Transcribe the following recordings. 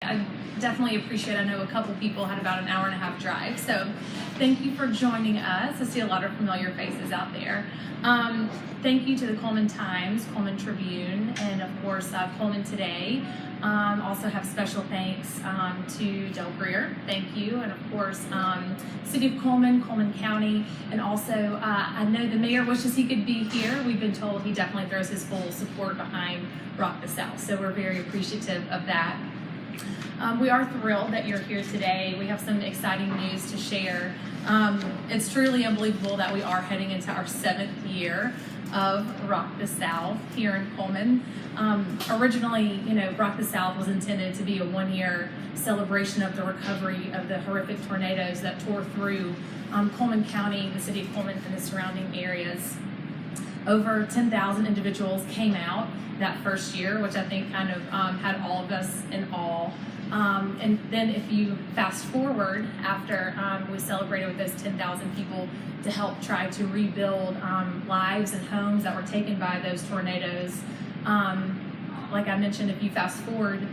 I definitely appreciate it. I know a couple people had about an hour and a half drive, so thank you for joining us. I see a lot of familiar faces out there. Thank you to the Cullman Times, Cullman Tribune, and of course Cullman Today. Also have special thanks to Del Greer, thank you, and of course City of Cullman, Cullman County, and also I know the mayor wishes he could be here. We've been told he definitely throws his full support behind Rock the South, so we're very appreciative of that. We are thrilled that you're here today. We have some exciting news to share. It's truly unbelievable that we are heading into our 7th year of Rock the South here in Cullman. Originally, Rock the South was intended to be a one-year celebration of the recovery of the horrific tornadoes that tore through Cullman County, the city of Cullman, and the surrounding areas. Over 10,000 individuals came out that first year, which I think kind of had all of us in awe. And then if you fast forward after we celebrated with those 10,000 people to help try to rebuild lives and homes that were taken by those tornadoes. Like I mentioned, if you fast forward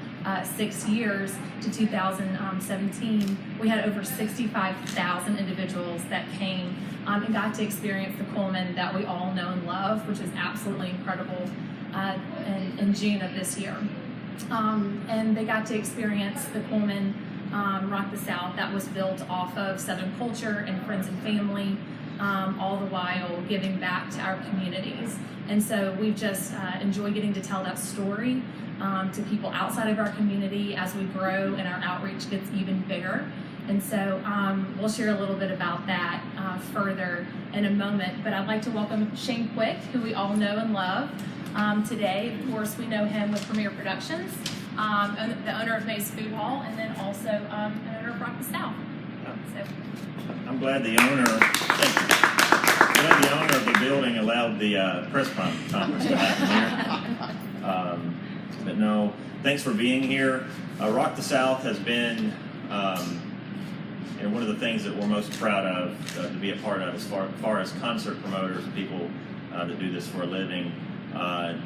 6 years to 2017, we had over 65,000 individuals that came and got to experience the Cullman that we all know and love, which is absolutely incredible, in June of this year. And they got to experience the Cullman Rock the South that was built off of Southern culture and friends and family, all the while giving back to our communities. And so we've just enjoyed getting to tell that story to people outside of our community as we grow and our outreach gets even bigger. And so we'll share a little bit about that further in a moment. But I'd like to welcome Shane Quick, who we all know and love. Today, of course, we know him with Premier Productions, the owner of May's Food Hall, and then also the owner of Rock the South. So. I'm glad the owner of the building allowed the press conference to happen here. But no, thanks for being here. Rock the South has been one of the things that we're most proud of to be a part of as far as concert promoters, people that do this for a living.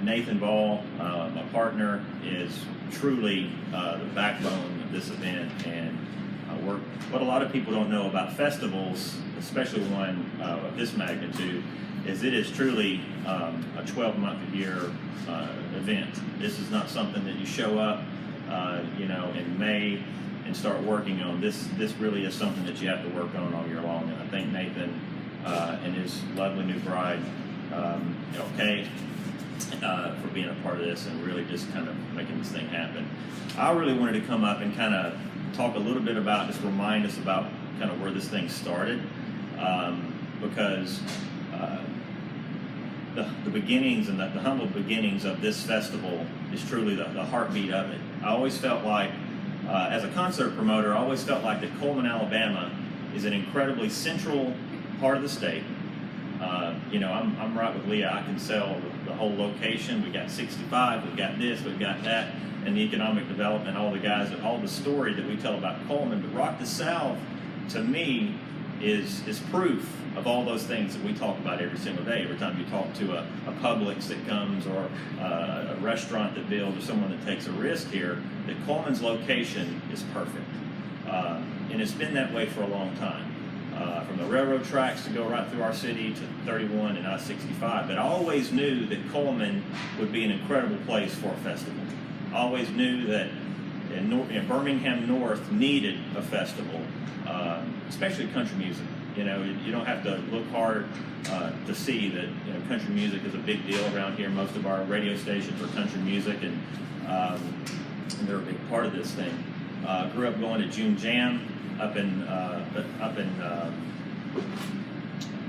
Nathan Ball, my partner, is truly the backbone of this event, and what a lot of people don't know about festivals, especially one of this magnitude, is it is truly a 12-month-a-year event. This is not something that you show up, in May and start working on. This really is something that you have to work on all year long, and I thank Nathan and his lovely new bride, Kay, for being a part of this and really just kind of making this thing happen. I really wanted to come up and kind of talk a little bit about, just remind us about kind of where this thing started, because the beginnings and the humble beginnings of this festival is truly the heartbeat of it. I always felt like, as a concert promoter, I always felt like that Cullman, Alabama is an incredibly central part of the state. I'm right with Leah. I can sell the whole location. We got 65, we got this, we've got that, and the economic development, all the guys, all the story that we tell about Cullman. But Rock the South, to me, is proof of all those things that we talk about every single day. Every time you talk to a Publix that comes, or a restaurant that builds, or someone that takes a risk here, that Cullman's location is perfect. And it's been that way for a long time. From the railroad tracks to go right through our city to 31 and I-65. But I always knew that Cullman would be an incredible place for a festival. I always knew that in Birmingham North needed a festival, especially country music. You don't have to look hard to see that country music is a big deal around here. Most of our radio stations are country music, and they're a big part of this thing. Grew up going to June Jam up in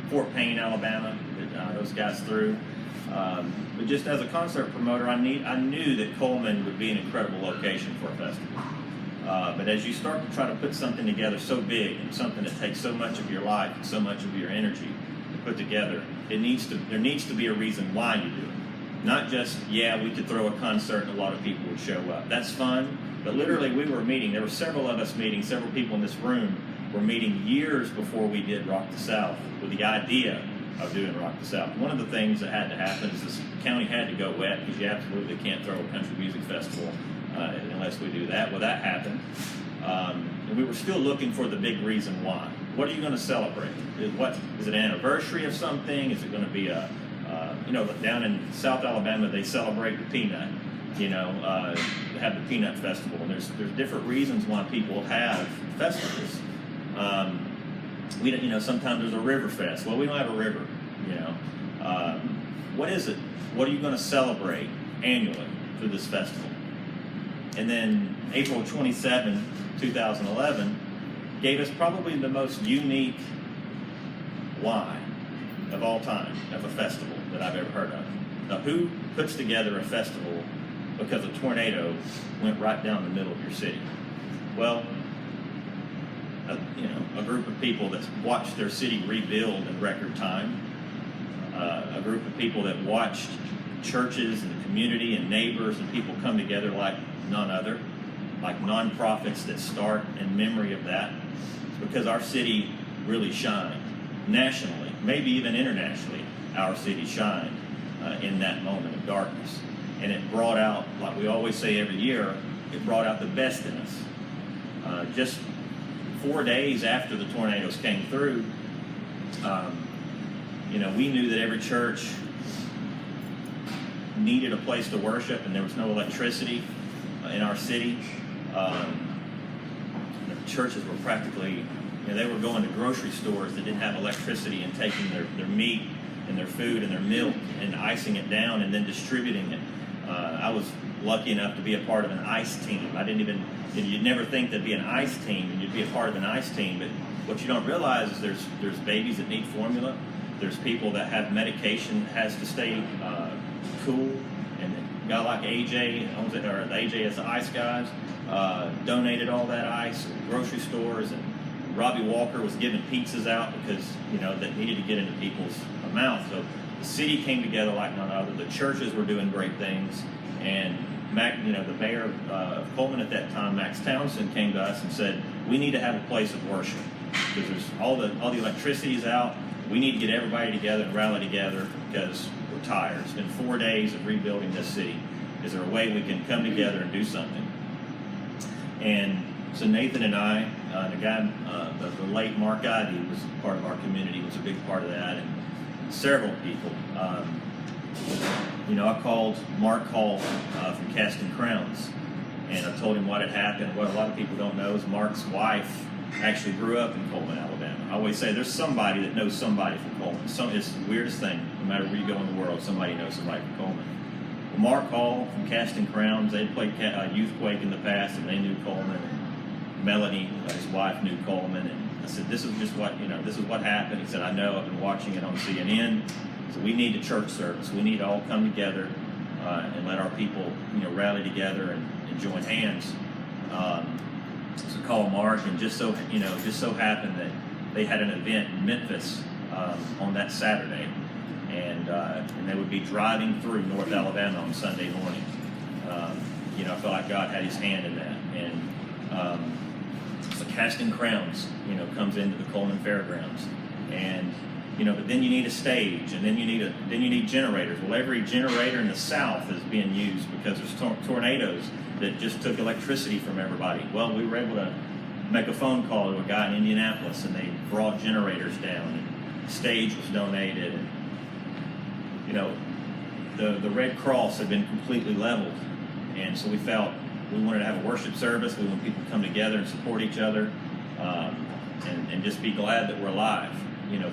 Fort Payne, Alabama. Those guys threw. But just as a concert promoter, I knew that Cullman would be an incredible location for a festival. But as you start to try to put something together so big and something that takes so much of your life and so much of your energy to put together, there needs to be a reason why you do it. Not just, we could throw a concert and a lot of people would show up. That's fun, but literally we were meeting. There were several of us meeting, several people in this room were meeting years before we did Rock the South with the idea of doing Rock the South. One of the things that had to happen is this county had to go wet, because you absolutely can't throw a country music festival unless we do that. Well, that happened. And we were still looking for the big reason why. What are you going to celebrate? Is it an anniversary of something? Is it going to be down in South Alabama, they celebrate the peanut, they have the peanut festival. And there's different reasons why people have festivals. Sometimes there's a river fest. Well, we don't have a river, What is it? What are you going to celebrate annually through this festival? And then April 27, 2011, gave us probably the most unique why of all time of a festival that I've ever heard of. Now, who puts together a festival because a tornado went right down the middle of your city? Well, a group of people that watched their city rebuild in record time, a group of people that watched churches and the community and neighbors and people come together like none other, like nonprofits that start in memory of that. It's because our city really shined nationally, maybe even internationally. Our city shined in that moment of darkness, and it brought out, like we always say every year, it brought out the best in us. Just 4 days after the tornadoes came through, we knew that every church needed a place to worship, and there was no electricity in our city. The churches were practically, they were going to grocery stores that didn't have electricity and taking their meat and their food and their milk and icing it down and then distributing it. I was lucky enough to be a part of an ice team. You'd never think there'd be an ice team and you'd be a part of an ice team, but what you don't realize is there's babies that need formula. There's people that have medication that has to stay cool, and a guy like AJ, the AJ the ice guys, donated all that ice at grocery stores, and Robbie Walker was giving pizzas out because, that needed to get into people's mouth. So the city came together like none other. The churches were doing great things, and the mayor of Cullman at that time, Max Townsend, came to us and said, we need to have a place of worship because there's all the electricity's out. We need to get everybody together and rally together because we're tired. It's been 4 days of rebuilding this city. Is there a way we can come together and do something? And so Nathan and I, the late Mark Ivey was part of our community, was a big part of that, and several people. I called Mark Hall from Casting Crowns, and I told him what had happened. What a lot of people don't know is Mark's wife actually grew up in Cullman, Alabama. I always say there's somebody that knows somebody from Cullman. It's the weirdest thing. No matter where you go in the world, somebody knows somebody from Cullman. Well, Mark Hall from Casting Crowns, they'd played Youthquake in the past, and they knew Cullman. And Melanie, his wife, knew Cullman. And I said, this is what happened. He said, I know. I've been watching it on CNN. So we need a church service. We need to all come together and let our people, rally together and join hands. So call Mark, and just so happened that they had an event in Memphis on that Saturday, and they would be driving through North Alabama on Sunday morning. I felt like God had His hand in that, and so Casting Crowns, comes into the Cullman Fairgrounds, and but then you need a stage, and then you need generators. Well, every generator in the South is being used because there's tornadoes that just took electricity from everybody. Well, we were able to make a phone call to a guy in Indianapolis, and they brought generators down, and the stage was donated, and the Red Cross had been completely leveled, and so we felt we wanted to have a worship service. We want people to come together and support each other, and just be glad that we're alive,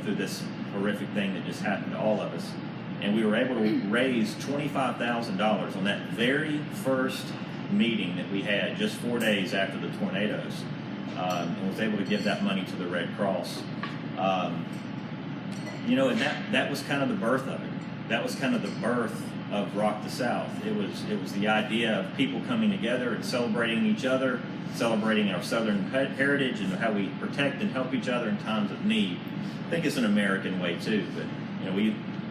through this horrific thing that just happened to all of us. And we were able to raise $25,000 on that very first meeting that we had just 4 days after the tornadoes, and was able to give that money to the Red Cross. And that was kind of the birth of it. That was kind of the birth of Rock the South. It was the idea of people coming together and celebrating each other, celebrating our Southern heritage and how we protect and help each other in times of need. I think it's an American way too, but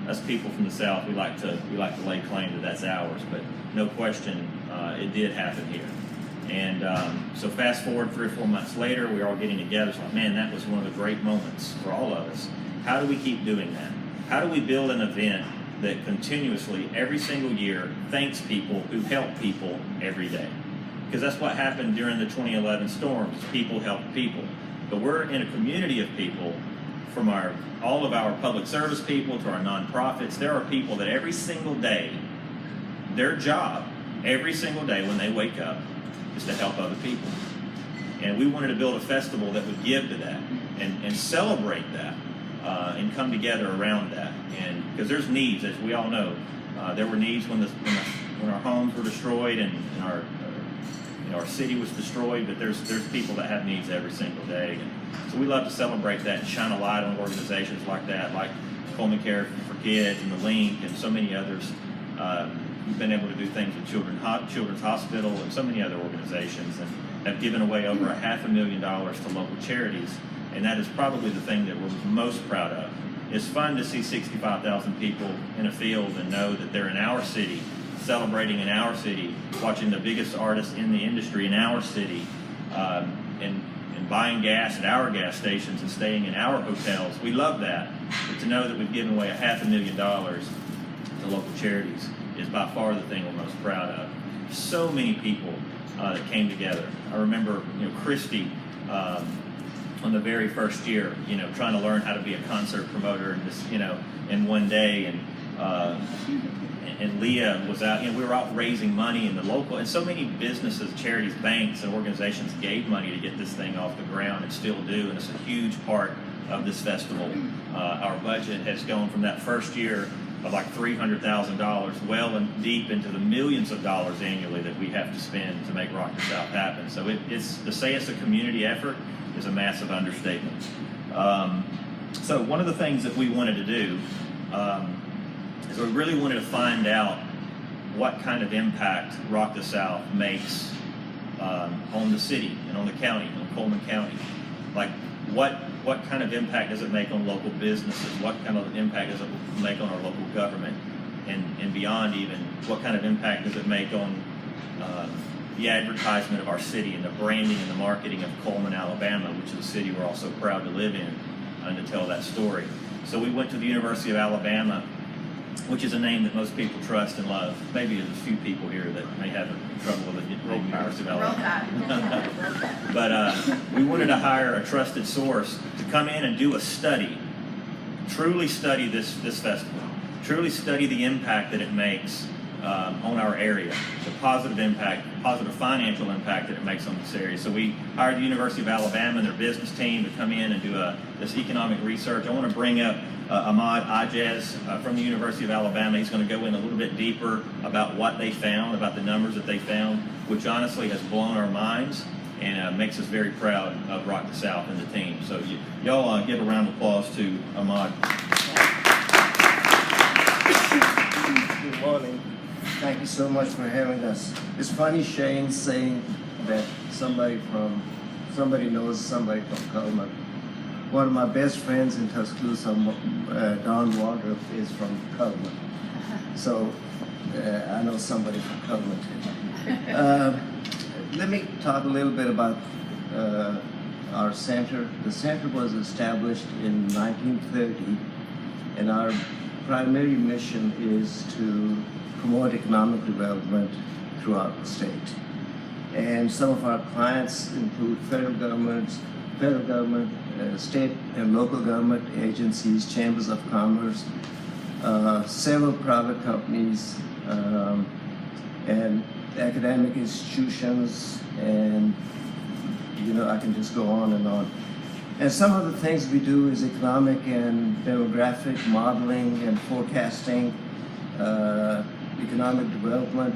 us people from the South, we like to lay claim that that's ours, but no question, it did happen here. And so fast forward 3 or 4 months later, we're all getting together. It's like, man, that was one of the great moments for all of us. How do we keep doing that? How do we build an event that continuously, every single year, thanks people who help people every day? because that's what happened during the 2011 storms. People helped people. But we're in a community of people, from all of our public service people to our nonprofits. There are people that every single day, their job, every single day when they wake up, is to help other people. And we wanted to build a festival that would give to that and celebrate that and come together around that. And because there's needs, as we all know, there were needs when our homes were destroyed and our city was destroyed. But there's people that have needs every single day. And so we love to celebrate that and shine a light on organizations like that, like Cullman Care for Kids and the Link and so many others. We've been able to do things with Children's Hospital and so many other organizations, and have given away over $500,000 to local charities. And that is probably the thing that we're most proud of. It's fun to see 65,000 people in a field and know that they're in our city, celebrating in our city, watching the biggest artists in the industry in our city, and buying gas at our gas stations and staying in our hotels. We love that. But to know that we've given away $500,000 to local charities is by far the thing we're most proud of. So many people that came together. I remember, Christy, on the very first year, trying to learn how to be a concert promoter, and just, in one day, and Leah was out. We were out raising money in the local, and so many businesses, charities, banks, and organizations gave money to get this thing off the ground, and still do. And it's a huge part of this festival. Our budget has gone from that first year of like $300,000 well and deep into the millions of dollars annually that we have to spend to make Rock the South happen. So it's to say it's a community effort is a massive understatement. So one of the things that we wanted to do is we really wanted to find out what kind of impact Rock the South makes on the city and on the county, on Cullman County. Like what kind of impact does it make on local businesses? What kind of impact does it make on our local government? And beyond even, what kind of impact does it make on the advertisement of our city and the branding and the marketing of Cullman, Alabama, which is a city we're all so proud to live in, and to tell that story. So we went to the University of Alabama, which is a name that most people trust and love. Maybe there's a few people here that may have trouble with the University of Alabama. But we wanted to hire a trusted source to come in and do a study, truly study this festival, truly study the impact that it makes on our area, the positive impact, positive financial impact that it makes on this area. So we hired the University of Alabama and their business team to come in and do this economic research. I want to bring up Ahmad Ijaz from the University of Alabama. He's going to go in a little bit deeper about what they found, about the numbers that they found, which honestly has blown our minds and makes us very proud of Rock the South and the team. So y'all give a round of applause to Ahmad. Good morning. Thank you so much for having us. It's funny Shane saying that somebody knows somebody from Cullman. One of my best friends in Tuscaloosa, Don Waldrop, is from Cullman. So I know somebody from Cullman too. Let me talk a little bit about our center. The center was established in 1930, and our primary mission is to promote economic development throughout the state. And some of our clients include federal government, state and local government agencies, chambers of commerce, several private companies, and academic institutions, and I can just go on and on. And some of the things we do is economic and demographic modeling and forecasting, economic development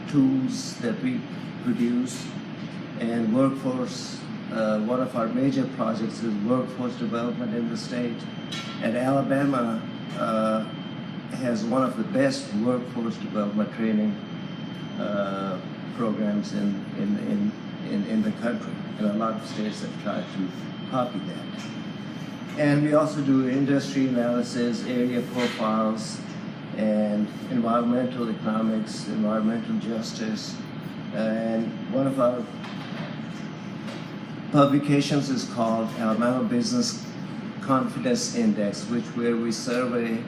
tools that we produce, and workforce. One of our major projects is workforce development in the state. And Alabama has one of the best workforce development training programs in the country. And a lot of states have tried to copy that. And we also do industry analysis, area profiles, and environmental economics, environmental justice. And one of our publications is called Alabama Business Confidence Index, where we survey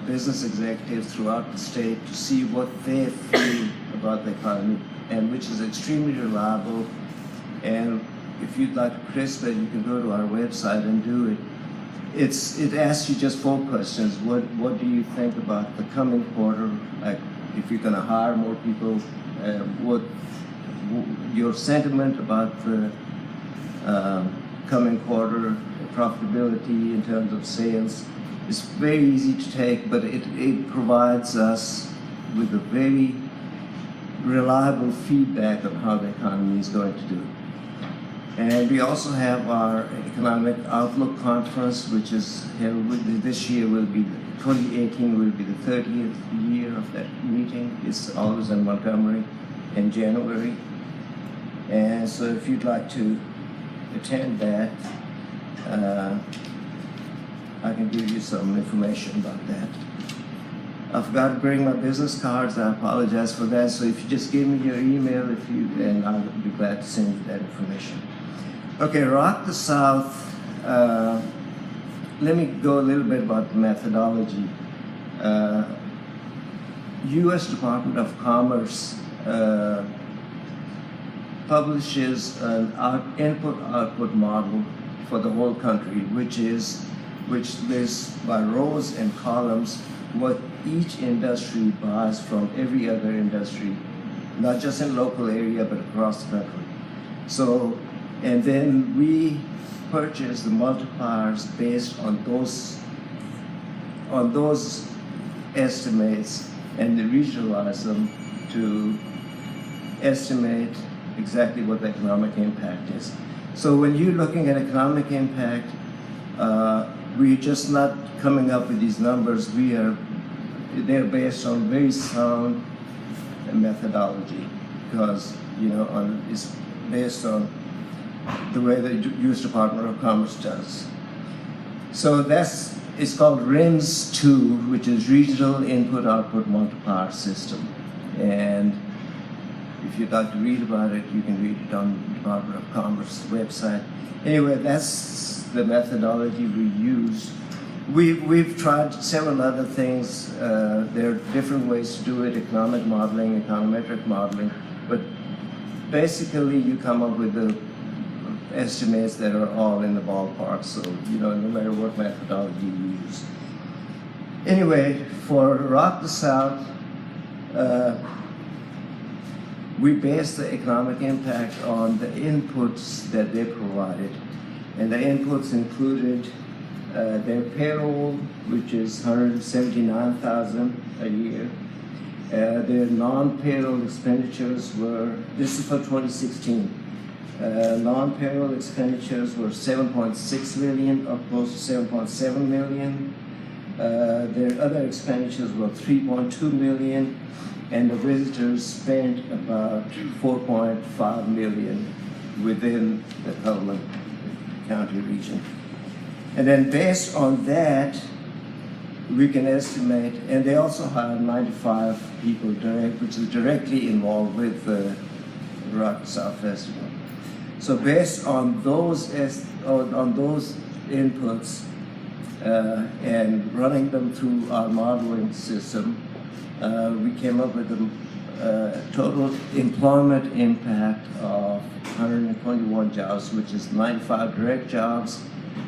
business executives throughout the state to see what they feel about the economy. and which is extremely reliable. And if you'd like to crisp it, you can go to our website and do it. It asks you just 4 questions. What do you think about the coming quarter? Like, if you're going to hire more people, what your sentiment about the coming quarter, profitability in terms of sales. It's very easy to take, but it provides us with a very reliable feedback of how the economy is going to do. And we also have our Economic Outlook Conference, which is held this year 2018 will be the 30th year of that meeting. It's always in Montgomery in January. And so if you'd like to attend that, I can give you some information about that. I forgot to bring my business cards. I apologize for that. So if you just give me your email, and I'll be glad to send you that information. Okay, Rock the South. Let me go a little bit about the methodology. U.S. Department of Commerce publishes an input-output model for the whole country, which lists by rows and columns what each industry buys from every other industry, not just in local area, but across the country. So, and then we purchase the multipliers based on those estimates, and they regionalize them to estimate exactly what the economic impact is. So when you're looking at economic impact, we're just not coming up with these numbers. They're based on very sound methodology, because it's based on the way the U.S. Department of Commerce does. So it's called RIMS-2, which is Regional Input-Output Multiplier System. And if you'd like to read about it, you can read it on the Department of Commerce website. Anyway, that's the methodology we use. We've tried several other things. There are different ways to do it: economic modeling, econometric modeling. But basically, you come up with the estimates that are all in the ballpark. So no matter what methodology you use. Anyway, for Rock the South, we base the economic impact on the inputs that they provided. And the inputs included their payroll, which is $179,000 a year. Their non-payroll expenditures this is for 2016. Non-payroll expenditures were $7.6 million, up close to $7.7 million. Their other expenditures were $3.2 million. And the visitors spent about $4.5 million within the Cullman County region. And then based on that, we can estimate, and they also hired 95 people which is directly involved with the Rock South Festival. So based on those inputs and running them through our modeling system, we came up with a total employment impact of 121 jobs, which is 95 direct jobs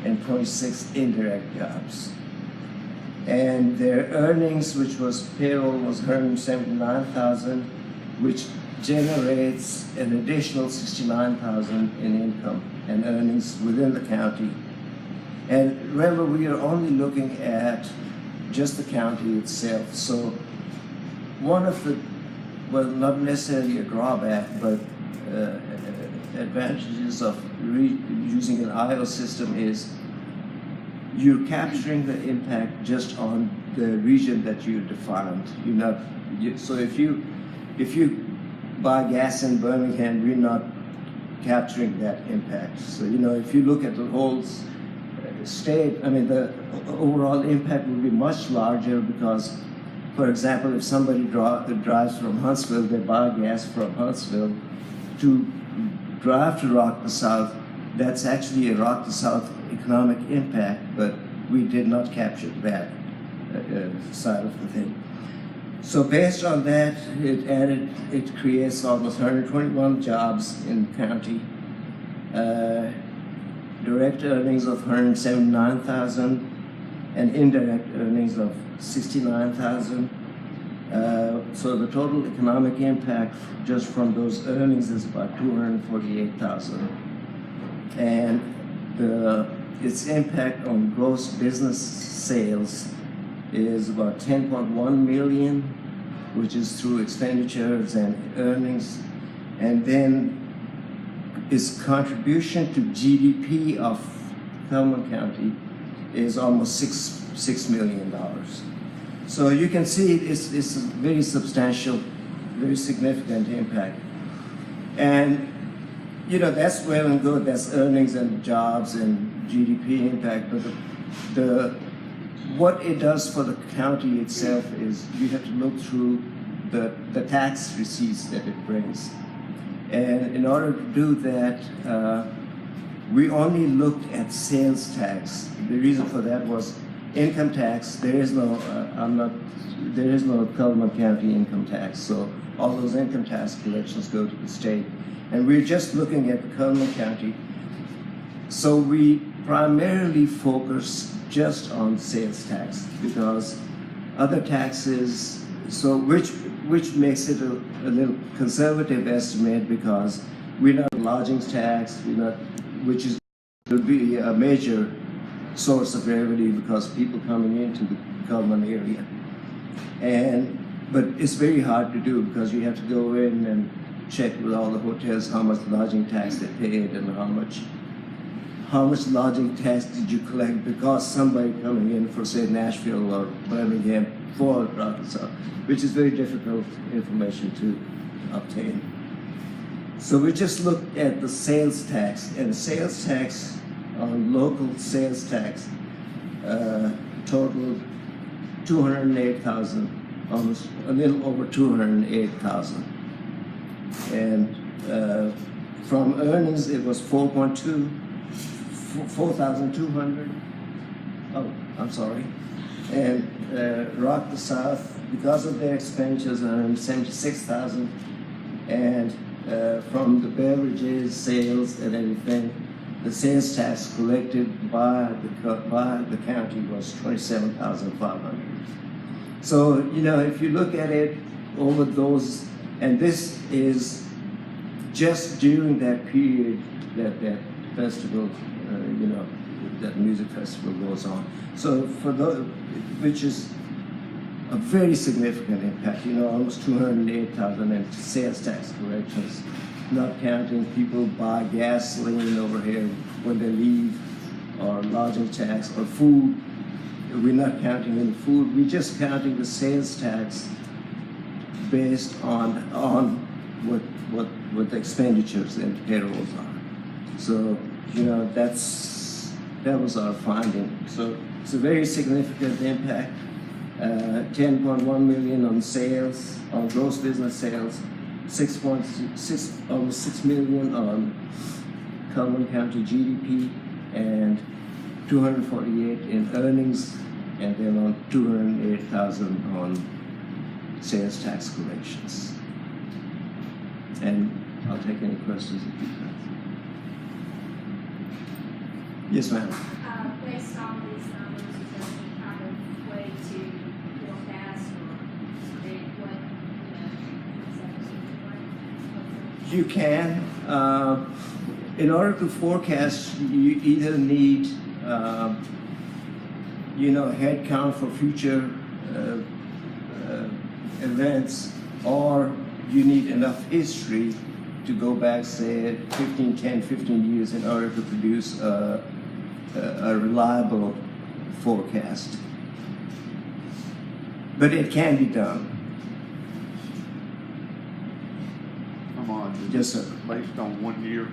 and 26 indirect jobs. And their earnings, which was payroll, was $179,000, which generates an additional $69,000 in income and earnings within the county. And remember, we are only looking at just the county itself. So one of the, well, not necessarily a drawback, but advantages of using an IO system is you're capturing the impact just on the region that you defined. So if you buy gas in Birmingham, we're not capturing that impact. So if you look at the whole state, the overall impact will be much larger because, for example, if somebody drives from Huntsville, they buy gas from Huntsville to drive to Rock the South. That's actually a Rock the South economic impact, but we did not capture that side of the thing. So based on that, it creates almost 121 jobs in the county. Direct earnings of 179,000 and indirect earnings of 69,000. So the total economic impact just from those earnings is about 248,000. And its impact on gross business sales is about 10.1 million, which is through expenditures and earnings. And then its contribution to GDP of Cullman County is almost $6 million. So you can see it's a very substantial, very significant impact. And you know, that's well and good, that's earnings and jobs and GDP impact, but what it does for the county itself is you have to look through the tax receipts that it brings. And in order to do that, we only looked at sales tax. The reason for that was income tax. There is no Cullman County income tax, so all those income tax collections go to the state. And we're just looking at the Cullman County. So we primarily focus just on sales tax because other taxes, so which makes it a little conservative estimate because we're not lodging tax, which would be a major source of revenue because people coming into the Cullman area. But it's very hard to do because you have to go in and check with all the hotels how much lodging tax they paid and how much lodging tax did you collect because somebody coming in for, say, Nashville or Birmingham for Arkansas, which is very difficult information to obtain. So we just looked at the sales tax, and the sales tax on local sales tax totaled 208,000, almost a little over 208,000. And from earnings, it was 4,200. Oh, I'm sorry. And Rock the South, because of their expenditures, earned 76,000. And from the beverages, sales, and everything, the sales tax collected by the county was 27,500. So, you know, if you look at it over those, and this is just during that period that festival, that music festival goes on. So for those, which is a very significant impact, almost 208,000 in sales tax collections, not counting people buy gasoline over here when they leave, or lodging tax, or food. We're not counting any food, we're just counting the sales tax based on what the expenditures and payrolls are. So, that was our finding. So it's a very significant impact. 10.1 million on sales, on gross business sales, almost 6 million on Cullman County GDP, and 248 in earnings, and then on 208,000 on sales tax collections. And I'll take any questions if you have. Yes, ma'am. Based on these numbers, is there any kind of way to forecast or predict what, You can. In order to forecast, you either need, head count for future events, or you need enough history to go back, say, 10, 15 years in order to produce a reliable forecast. But it can be done. Yes, sir. Based on 1 year?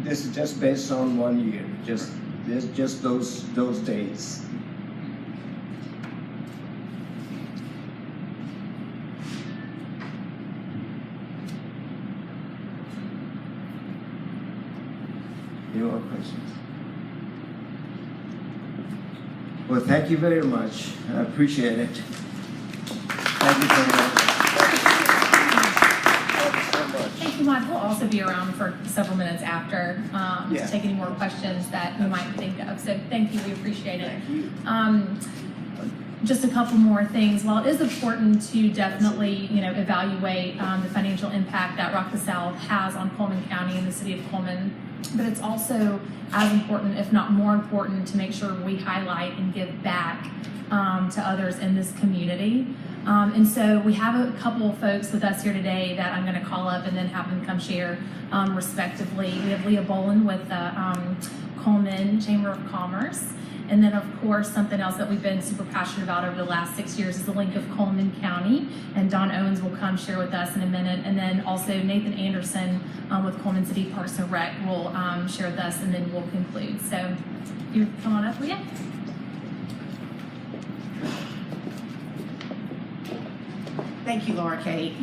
This is just based on 1 year, just those dates. Any more questions? Well, thank you very much. I appreciate it. Thank you so much. Thank you, Mike. We'll also be around for several minutes after Yeah. to take any more questions that you might think of. So thank you. We appreciate it. Thank you. Just a couple more things. While it is important to definitely, evaluate the financial impact that Rock the South has on Cullman County and the city of Cullman, but it's also as important, if not more important, to make sure we highlight and give back to others in this community. And so we have a couple of folks with us here today that I'm going to call up and then have them come share respectively. We have Leah Boland with the Cullman Chamber of Commerce. And then, of course, something else that we've been super passionate about over the last 6 years is the link of Cullman County. And Don Owens will come share with us in a minute. And then also Nathan Anderson with Cullman City Parks and Rec will share with us, and then we'll conclude. So you come on up, Leah. Thank you, Laura Kate.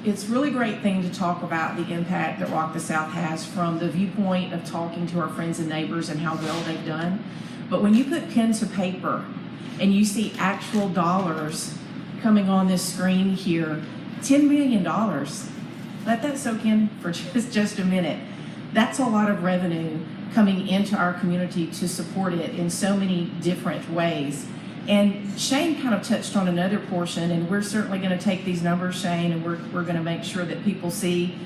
It's really great thing to talk about the impact that Rock the South has from the viewpoint of talking to our friends and neighbors and how well they've done. But when you put pen to paper and you see actual dollars coming on this screen here, $10 million. Let that soak in for just a minute. That's a lot of revenue coming into our community to support it in so many different ways. And Shane kind of touched on another portion, and we're certainly going to take these numbers, Shane, and we're going to make sure that people see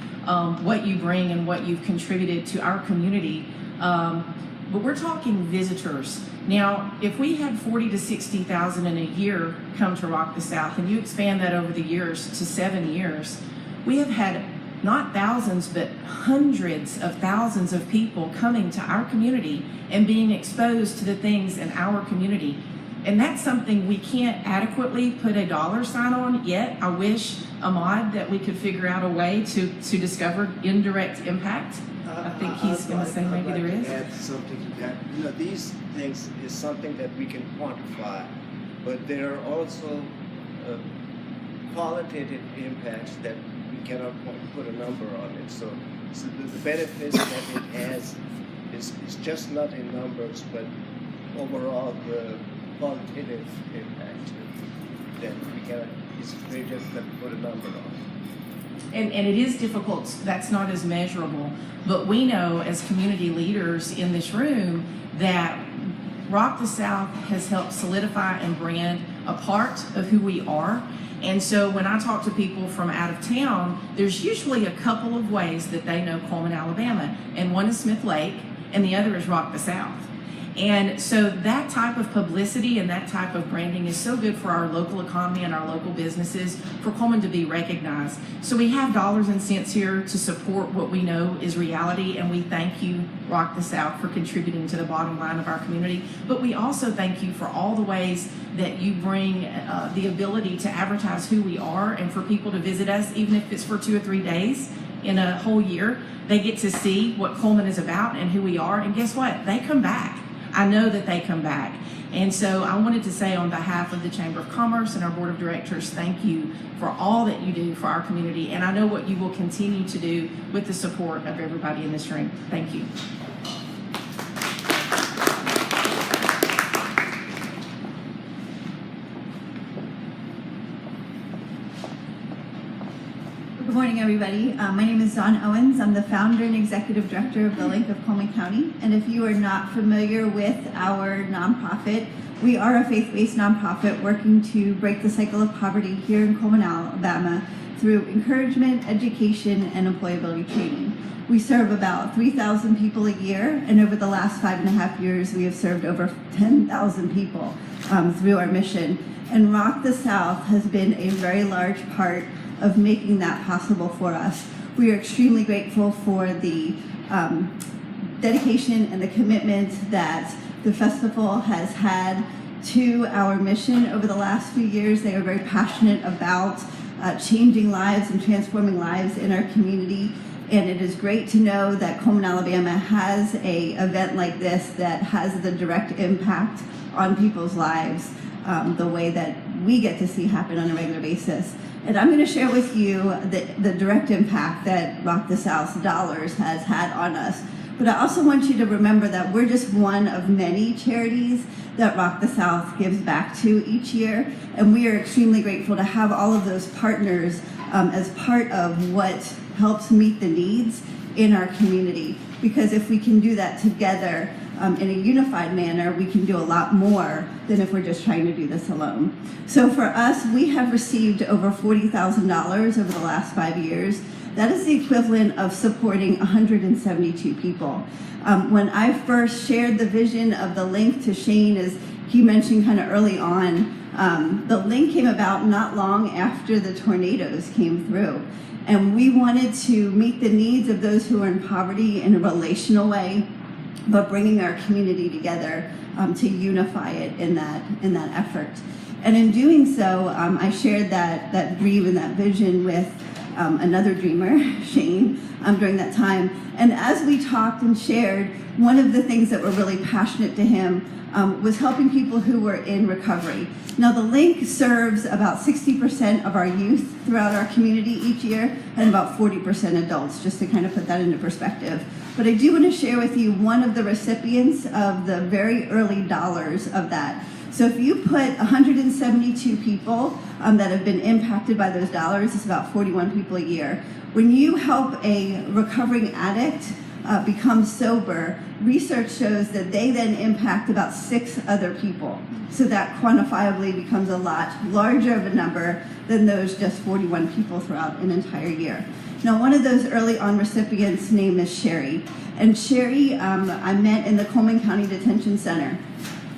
what you bring and what you've contributed to our community. But we're talking visitors. Now, if we had 40 to 60,000 in a year come to Rock the South, and you expand that over the years to 7 years, we have had not thousands, but hundreds of thousands of people coming to our community and being exposed to the things in our community. And that's something we can't adequately put a dollar sign on yet. I wish, Ahmad, that we could figure out a way to discover indirect impact. I think he's going to say maybe there is. Add something to that. These things is something that we can quantify, but there are also qualitative impacts that we cannot put a number on it. So the benefits that it has is just not in numbers, but overall the qualitative impact that we cannot, it's very difficult to put a number on. And it is difficult, that's not as measurable, but we know as community leaders in this room that Rock the South has helped solidify and brand a part of who we are. And so when I talk to people from out of town, there's usually a couple of ways that they know Cullman, Alabama, and one is Smith Lake and the other is Rock the South. And so that type of publicity and that type of branding is so good for our local economy and our local businesses, for Cullman to be recognized. So we have dollars and cents here to support what we know is reality, and we thank you, Rock the South, for contributing to the bottom line of our community. But we also thank you for all the ways that you bring the ability to advertise who we are, and for people to visit us, even if it's for 2 or 3 days in a whole year. They get to see what Cullman is about and who we are, and guess what? They come back. I know that they come back. And so I wanted to say on behalf of the Chamber of Commerce and our Board of Directors, thank you for all that you do for our community. And I know what you will continue to do with the support of everybody in this room. Thank you. Good morning, everybody. My name is Dawn Owens. I'm the founder and executive director of the Link of Cullman County. And if you are not familiar with our nonprofit, we are a faith-based nonprofit working to break the cycle of poverty here in Cullman, Alabama through encouragement, education, and employability training. We serve about 3,000 people a year, and over the last 5.5 years, we have served over 10,000 people through our mission. And Rock the South has been a very large part of making that possible for us. We are extremely grateful for the dedication and the commitment that the festival has had to our mission over the last few years. They are very passionate about changing lives and transforming lives in our community. And it is great to know that Cullman, Alabama has an event like this that has the direct impact on people's lives, the way that we get to see happen on a regular basis. And I'm going to share with you the direct impact that Rock the South's dollars has had on us. But I also want you to remember that we're just one of many charities that Rock the South gives back to each year, and we are extremely grateful to have all of those partners as part of what helps meet the needs in our community. Because if we can do that together in a unified manner, we can do a lot more than if we're just trying to do this alone. So for us, we have received over $40,000 over the last 5 years. That is the equivalent of supporting 172 people. When I first shared the vision of the link to Shane, as he mentioned kind of early on, the link came about not long after the tornadoes came through. And we wanted to meet the needs of those who are in poverty in a relational way, but bringing our community together to unify it in that effort. And in doing so, I shared that dream and that vision with another dreamer, Shane, during that time. And as we talked and shared, one of the things that were really passionate to him was helping people who were in recovery. Now, the link serves about 60% of our youth throughout our community each year, and about 40% adults, just to kind of put that into perspective. But I do want to share with you one of the recipients of the very early dollars of that. So if you put 172 people that have been impacted by those dollars, it's about 41 people a year. When you help a recovering addict become sober, research shows that they then impact about 6 other people. So that quantifiably becomes a lot larger of a number than those just 41 people throughout an entire year. Now, one of those early on recipients' name is Sherry. And Sherry, I met in the Cullman County Detention Center.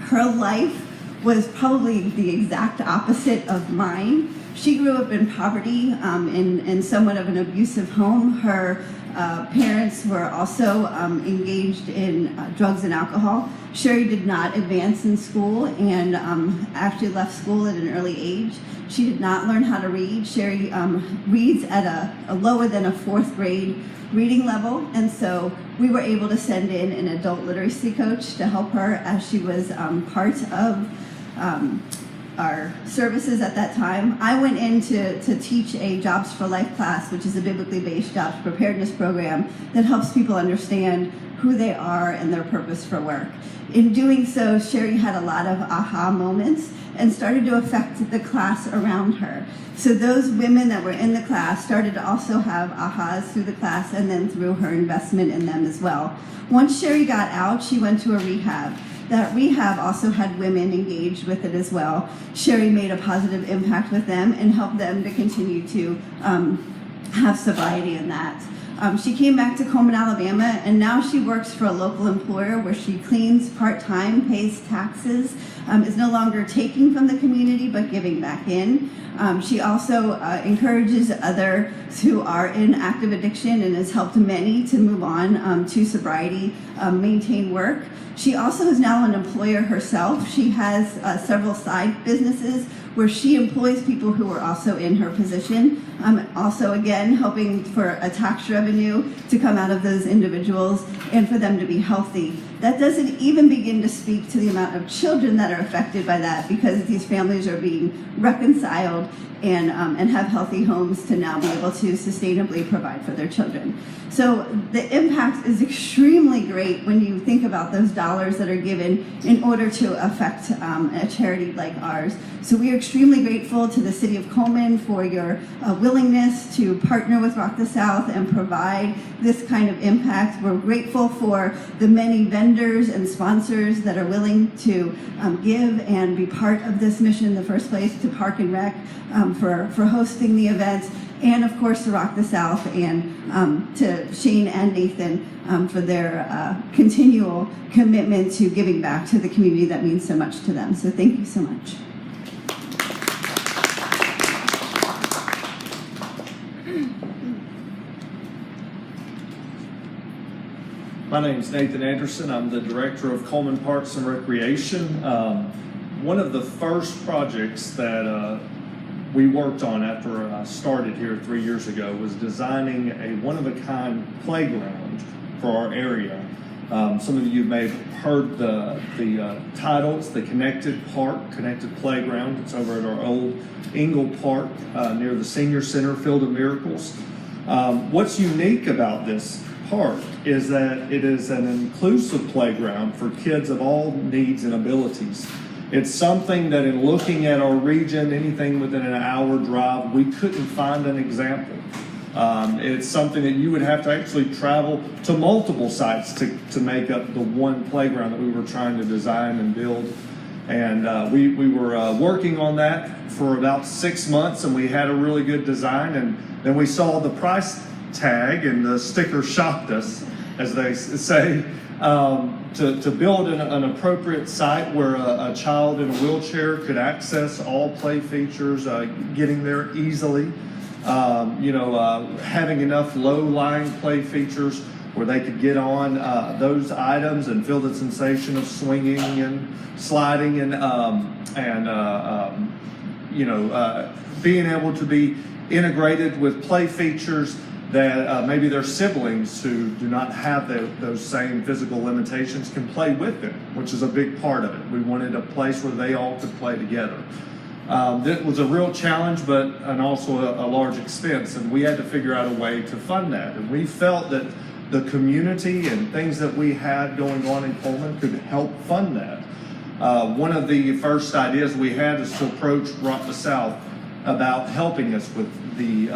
Her life was probably the exact opposite of mine. She grew up in poverty in somewhat of an abusive home. Her parents were also engaged in drugs and alcohol. Sherry did not advance in school and actually left school at an early age. She did not learn how to read. Sherry reads at a lower than a 4th grade reading level, and so we were able to send in an adult literacy coach to help her as she was part of our services at that time. I went in to teach a Jobs for Life class, which is a biblically based jobs preparedness program that helps people understand who they are and their purpose for work. In doing so, Sherry had a lot of aha moments and started to affect the class around her. So those women that were in the class started to also have ahas through the class and then through her investment in them as well. Once Sherry got out, she went to a rehab. That rehab also had women engaged with it as well. Sherry made a positive impact with them and helped them to continue to have sobriety in that. She came back to Cullman, Alabama, and now she works for a local employer where she cleans part-time, pays taxes, is no longer taking from the community but giving back in. She also encourages others who are in active addiction and has helped many to move on to sobriety, maintain work. She also is now an employer herself. She has several side businesses where she employs people who are also in her position. Also, again, helping for a tax revenue to come out of those individuals and for them to be healthy. That doesn't even begin to speak to the amount of children that are affected by that, because these families are being reconciled and have healthy homes to now be able to sustainably provide for their children. So the impact is extremely great when you think about those dollars that are given in order to affect a charity like ours. So we are extremely grateful to the City of Cullman for your willingness to partner with Rock the South and provide this kind of impact. We're grateful for the many vendors and sponsors that are willing to give and be part of this mission in the first place, to Park and Rec for hosting the event, and of course to Rock the South, and to Shane and Nathan for their continual commitment to giving back to the community that means so much to them. So thank you so much. My name is Nathan Anderson. I'm the Director of Cullman Parks and Recreation. One of the first projects that we worked on after I started here 3 years ago was designing a one-of-a-kind playground for our area. Some of you may have heard the title. It's the Connected Park, Connected Playground. It's over at our old Engle Park near the Senior Center, Field of Miracles. What's unique about this part is that it is an inclusive playground for kids of all needs and abilities. It's something that in looking at our region, anything within an hour drive, we couldn't find an example. It's something that you would have to actually travel to multiple sites to make up the one playground that we were trying to design and build. And we were working on that for about 6 months, and we had a really good design. And then we saw the price tag, and the sticker shocked us, as they say, to build an appropriate site where a child in a wheelchair could access all play features, getting there easily. Having enough low-lying play features where they could get on those items and feel the sensation of swinging and sliding and being able to be integrated with play features that maybe their siblings who do not have those same physical limitations can play with them, which is a big part of it. We wanted a place where they all could play together. That was a real challenge, and also a large expense, and we had to figure out a way to fund that. And we felt that the community and things that we had going on in Cullman could help fund that. One of the first ideas we had is to approach Rock the South about helping us with the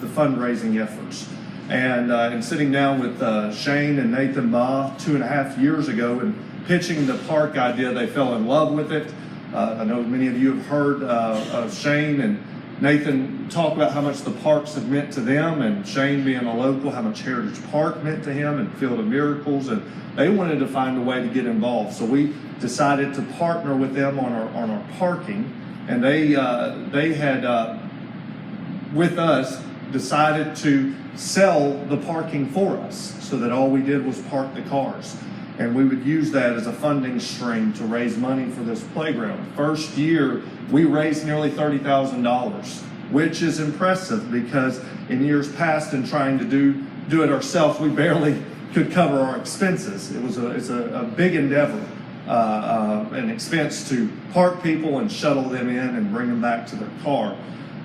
fundraising efforts. And sitting down with Shane and Nathan Ba 2.5 years ago and pitching the park idea, they fell in love with it. I know many of you have heard of Shane and Nathan talk about how much the parks have meant to them, and Shane being a local, how much Heritage Park meant to him and Field of Miracles, and they wanted to find a way to get involved. So we decided to partner with them on our parking, and they had with us decided to sell the parking for us, so that all we did was park the cars. And we would use that as a funding stream to raise money for this playground. First year, we raised nearly $30,000, which is impressive because in years past, in trying to do it ourselves, we barely could cover our expenses. It's a big endeavor, an expense to park people and shuttle them in and bring them back to their car.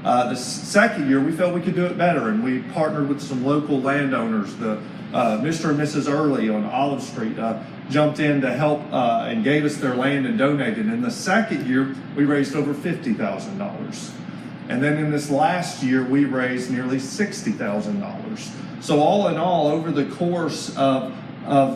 The second year, we felt we could do it better, and we partnered with some local landowners. Mr. and Mrs. Early on Olive Street jumped in to help and gave us their land and donated. In the second year, we raised over $50,000. And then in this last year, we raised nearly $60,000. So all in all, over the course of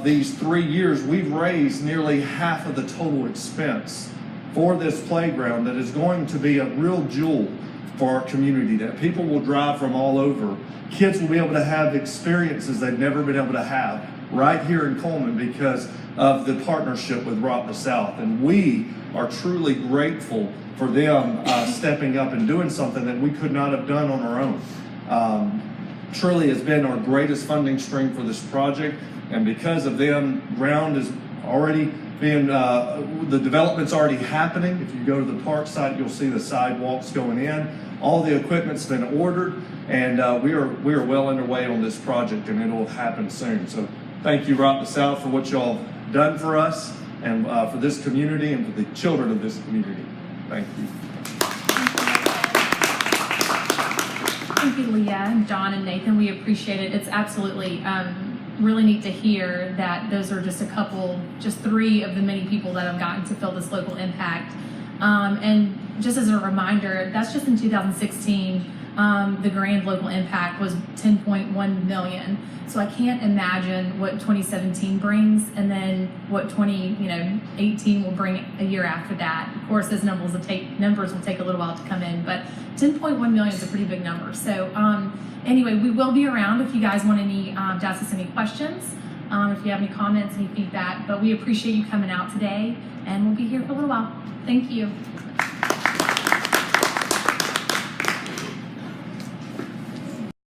these 3 years, we've raised nearly half of the total expense for this playground that is going to be a real jewel for our community, that people will drive from all over. Kids will be able to have experiences they've never been able to have right here in Cullman because of the partnership with Rock the South. And we are truly grateful for them stepping up and doing something that we could not have done on our own. Truly has been our greatest funding stream for this project, and because of them, ground is already being, the development's already happening. If you go to the park site, you'll see the sidewalks going in. All the equipment's been ordered, and we are well underway on this project, and it'll happen soon. So thank you, Rock the South, for what y'all done for us and for this community and for the children of this community. Thank you. Thank you, Leah and Don and Nathan. We appreciate it. It's absolutely really neat to hear that those are just three of the many people that have gotten to feel this local impact. And just as a reminder, that's just in 2016. The grand local impact was $10.1 million. So I can't imagine what 2017 brings, and then what 2018 will bring a year after that. Of course, those numbers will take a little while to come in, but 10.1 million is a pretty big number. So anyway, we will be around if you guys want to ask us any questions, if you have any comments, any feedback. But we appreciate you coming out today, and we'll be here for a little while. Thank you.